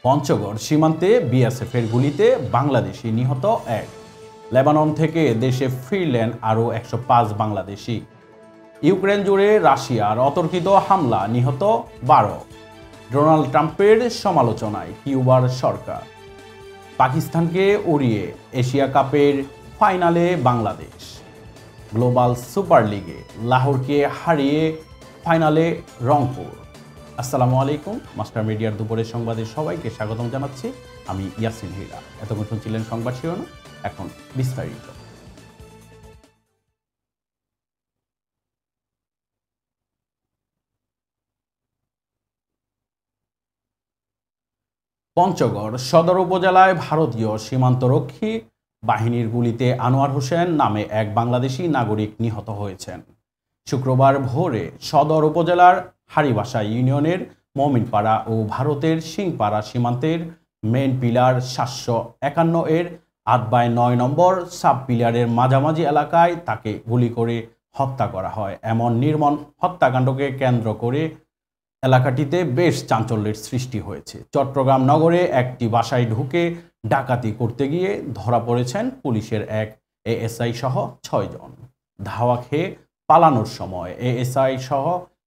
পঞ্চগড় সীমান্তে বিএসএফের গুলিতে বাংলাদেশি নিহত এক। লেবানন থেকে দেশে ফিরলেন আরও 105 বাংলাদেশি। ইউক্রেন জুড়ে রাশিয়ার অতর্কিত হামলা, নিহত 12। ডোনাল্ড ট্রাম্পের সমালোচনায় কিউবার সরকার। পাকিস্তানকে উড়িয়ে এশিয়া কাপের ফাইনালে বাংলাদেশ। গ্লোবাল সুপার লিগে লাহোরকে হারিয়ে ফাইনালে রংপুর। আসসালামু আলাইকুম, মাস্টার মিডিয়ার দুপুরের সংবাদে সবাইকে স্বাগতম জানাচ্ছি। আমি ইয়াসিন হীরা। এতক্ষণ শুনছিলেন সংবাদ শিরোনাম, এখন বিস্তারিত। পঞ্চগড় সদর উপজেলায় ভারতীয় সীমান্তরক্ষী বাহিনীর গুলিতে আনোয়ার হোসেন নামে এক বাংলাদেশি নাগরিক নিহত হয়েছেন। শুক্রবার ভোরে সদর উপজেলার হারিবাসা ইউনিয়নের মমিনপাড়া ও ভারতের সিংপাড়া সীমান্তের মেন পিলার 751 এর 8/9 নম্বর সাব পিলারের মাঝামাঝি এলাকায় তাকে গুলি করে হত্যা করা হয়। এমন নির্মম হত্যাকাণ্ডকে কেন্দ্র করে এলাকাটিতে বেশ চাঞ্চল্যের সৃষ্টি হয়েছে। চট্টগ্রাম নগরে একটি বাসায় ঢুকে ডাকাতি করতে গিয়ে ধরা পড়েছেন পুলিশের এক এএসআই সহ 6 জন। ধাওয়া খেয়ে পালানোর সময় এএসআই সহ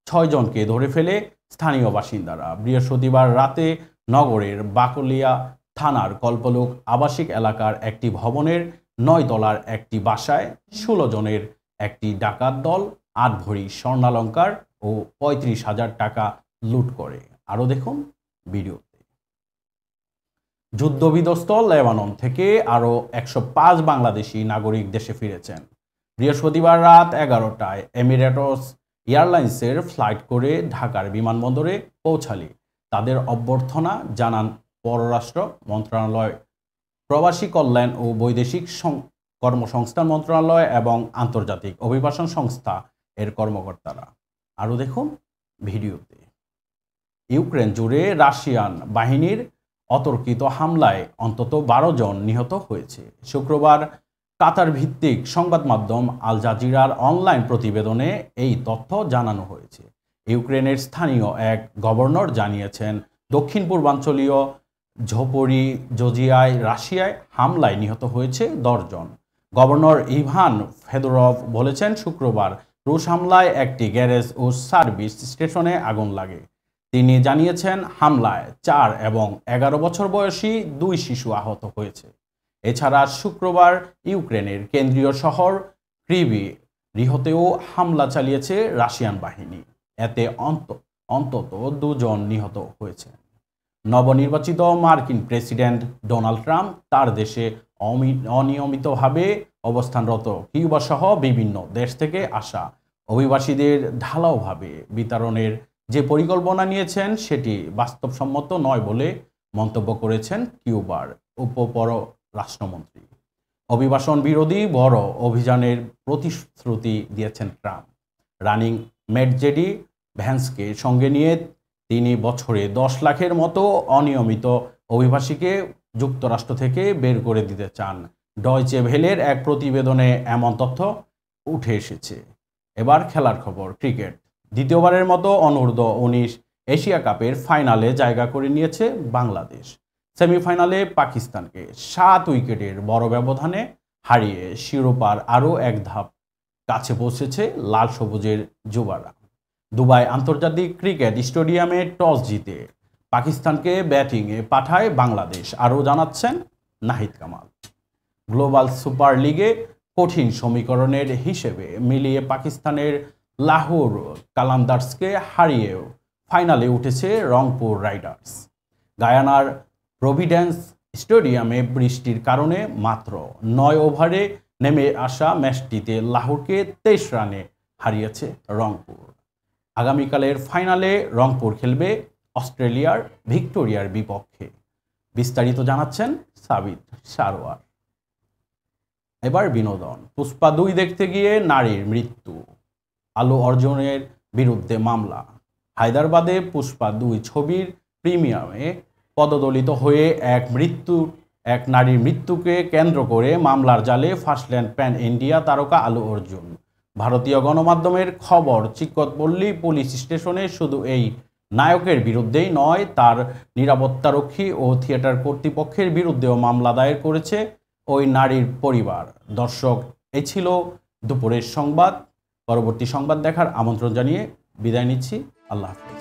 6 জনকে ধরে ফেলে স্থানীয় বাসিন্দারা। বৃহস্পতিবার রাতে নগরের বাকলিয়া থানার কল্পলোক আবাসিক এলাকার একটি ভবনের 9 তলার একটি বাসায় 16 জনের একটি ডাকাত দল 8 ভরি স্বর্ণালংকার ও 35,000 টাকা লুট করে। আরও দেখুন ভিডিওতে। যুদ্ধবিধ্বস্ত লেবানন থেকে আরও 105 বাংলাদেশি নাগরিক দেশে ফিরেছেন। বৃহস্পতিবার রাত 11টায় এমিরেটস এয়ারলাইন্সের ফ্লাইট করে ঢাকার বিমানবন্দরে পৌঁছালে তাদের অভ্যর্থনা জানান পররাষ্ট্র মন্ত্রণালয়, প্রবাসী কল্যাণ ও বৈদেশিক কর্মসংস্থান মন্ত্রণালয় এবং আন্তর্জাতিক অভিবাসন সংস্থা এর কর্মকর্তারা। আরও দেখুন ভিডিওতে। ইউক্রেন জুড়ে রাশিয়ান বাহিনীর অতর্কিত হামলায় অন্তত 12 জন নিহত হয়েছে। শুক্রবার কাতার ভিত্তিক সংবাদ মাধ্যম আল জাজিরার অনলাইন প্রতিবেদনে এই তথ্য জানানো হয়েছে। ইউক্রেনের স্থানীয় এক গভর্নর জানিয়েছেন, দক্ষিণ পূর্বাঞ্চলীয় জর্জিয়ায় রাশিয়ায় হামলায় নিহত হয়েছে 10 জন। গভর্নর ইভান ফেদোরভ বলেছেন, শুক্রবার রুশ হামলায় একটি গ্যারেজ ও সার্ভিস স্টেশনে আগুন লাগে। তিনি জানিয়েছেন, হামলায় 4 এবং 11 বছর বয়সী 2 শিশু আহত হয়েছে। এছাড়া শুক্রবার ইউক্রেনের কেন্দ্রীয় শহর রিহতেও হামলা চালিয়েছে রাশিয়ান বাহিনী। এতে অন্তত 2 জন নিহত হয়েছে। নবনির্বাচিত মার্কিন প্রেসিডেন্ট ডোনাল্ড ট্রাম্প তার দেশে অনিয়মিতভাবে অবস্থানরত কিউবা সহ বিভিন্ন দেশ থেকে আসা অভিবাসীদের ঢালাওভাবে বিতরণের যে পরিকল্পনা নিয়েছেন সেটি বাস্তবসম্মত নয় বলে মন্তব্য করেছেন কিউবার উপপররাষ্ট্রমন্ত্রী। অভিবাসন বিরোধী বড় অভিযানের প্রতিশ্রুতি দিয়েছেন ট্রাম্প। রানিং মেট জেডি ভ্যান্সকে সঙ্গে নিয়ে তিনি বছরে 10 লাখের মতো অনিয়মিত অভিবাসীকে যুক্তরাষ্ট্র থেকে বের করে দিতে চান। ডয়চে ভেলের এক প্রতিবেদনে এমন তথ্য উঠে এসেছে। এবার খেলার খবর। ক্রিকেট। দ্বিতীয়বারের মতো অনূর্ধ্ব-19 এশিয়া কাপের ফাইনালে জায়গা করে নিয়েছে বাংলাদেশ। সেমিফাইনালে পাকিস্তানকে 7 উইকেটের বড় ব্যবধানে হারিয়ে শিরোপার আরও এক ধাপ কাছে পৌঁছেছে লাল সবুজের যুবারা। দুবাই আন্তর্জাতিক ক্রিকেট স্টেডিয়ামে টস জিতে পাকিস্তানকে ব্যাটিংয়ে পাঠায় বাংলাদেশ। আরও জানাচ্ছেন নাহিদ কামাল। গ্লোবাল সুপার লিগে কঠিন সমীকরণের হিসেবে মিলিয়ে পাকিস্তানের লাহোর কালান্দার্সকে হারিয়েও ফাইনালে উঠেছে রংপুর রাইডার্স। গায়ানার প্রভিডেন্স স্টেডিয়ামে বৃষ্টির কারণে মাত্র 9 ওভারে নেমে আসা ম্যাচটিতে লাহোরকে 23 রানে হারিয়েছে রংপুর। আগামীকালের ফাইনালে রংপুর খেলবে অস্ট্রেলিয়ার ভিক্টোরিয়ার বিপক্ষে। বিস্তারিত জানাচ্ছেন সাবিত সারোয়ার। এবার বিনোদন। পুষ্পা 2 দেখতে গিয়ে নারীর মৃত্যু, আলু অর্জুনের বিরুদ্ধে মামলা। হায়দ্রাবাদে পুষ্পা 2 ছবির প্রিমিয়ামে পদদলিত হয়ে এক নারীর মৃত্যুকে কেন্দ্র করে মামলার জালে ফাঁসলেন প্যান ইন্ডিয়া তারকা আলু অর্জুন। ভারতীয় গণমাধ্যমের খবর, চিকতপল্লী পুলিশ স্টেশনে শুধু এই নায়কের বিরুদ্ধেই নয়, তার নিরাপত্তারক্ষী ও থিয়েটার কর্তৃপক্ষের বিরুদ্ধেও মামলা দায়ের করেছে ওই নারীর পরিবার। দর্শক, এই ছিল দুপুরের সংবাদ। পরবর্তী সংবাদ দেখার আমন্ত্রণ জানিয়ে বিদায় নিচ্ছি। আল্লাহ হাফেজ।